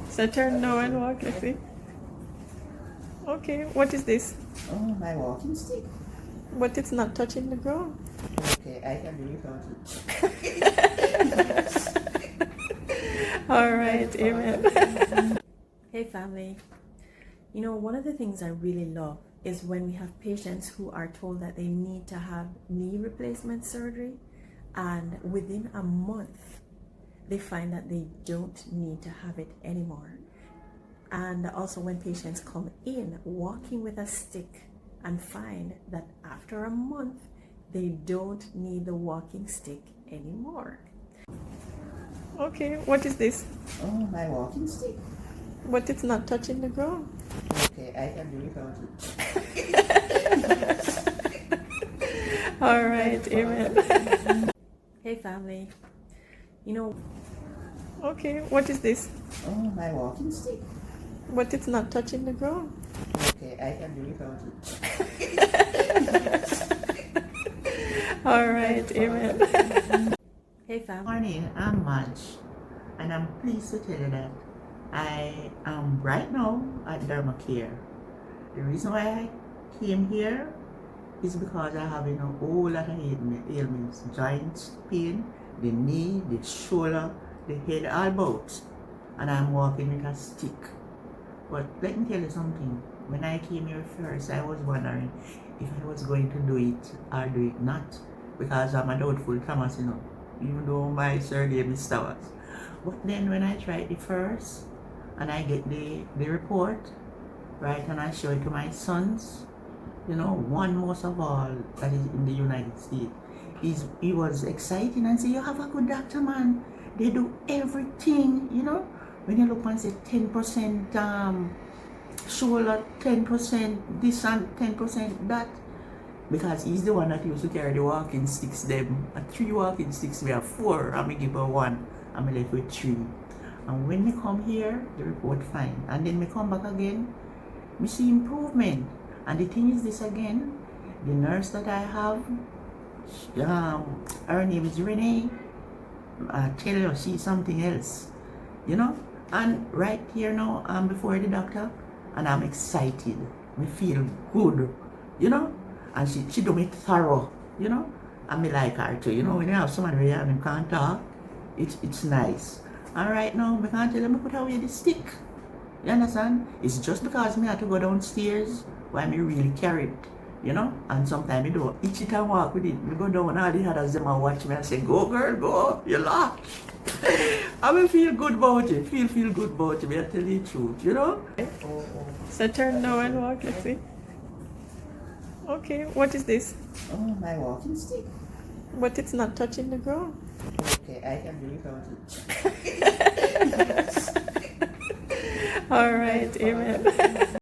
So turn now and walk, let's see. Okay, what is this? Oh, my walking stick. But it's not touching the ground. Okay, I can do without it. All right, amen. Hey family, you know, one of the things I really love is when we have patients who are told that they need to have knee replacement surgery, and within a month they find that they don't need to have it anymore. And also when patients come in walking with a stick and find that after a month they don't need the walking stick anymore. Okay, what is this? Oh, my walking stick. But it's not touching the ground. Okay, I can do without it. All right, amen. Hey family, you know, Okay, what is this? Oh, my walking stick. But it's not touching the ground. Okay, I can do without it. All right, amen. hey family. Morning, I'm Madge, and I'm pleased to tell you that I am right now at Dermacare. The reason why I came here is because I have a whole lot of ailments, joint pain, the knee, the shoulder, the head, all about, and I'm walking with a stick. But let me tell you something. When I came here first, I was wondering if I was going to do it or do it not, because I'm a doubtful Thomas, even though my surname is Thomas. But then when I tried it first, and I get the report, right, and I show it to my sons, one most of all that is in the United States, he was excited and said, "You have a good doctor, man. They do everything, When you look and say 10% shoulder, 10% this and 10% that." Because he's the one that used to carry the walking sticks, them. 3 walking sticks, we have 4, and me give her 1, and me left with 3. And when me come here, the report fine. And then me come back again, me see improvement. And the thing is this again, the nurse that I have, her name is Renee. I tell you, she's something else, And right here now, I'm before the doctor, and I'm excited. Me feel good, And she do me thorough, And me like her too, When you have somebody where you can't talk, it's nice. And right now, I can't tell them to put away the stick. You understand? It's just because me have to go downstairs why me really carry it, And sometimes I do itch it and walk with it. Me go down and all the others them and watch me and say, "Go girl, go, you laugh." I will feel good about it. Feel good about it. I tell you the truth, So turn now and walk, let's see. Okay, what is this? Oh, my walking stick. But it's not touching the ground. Okay, I can do without it. All right, amen.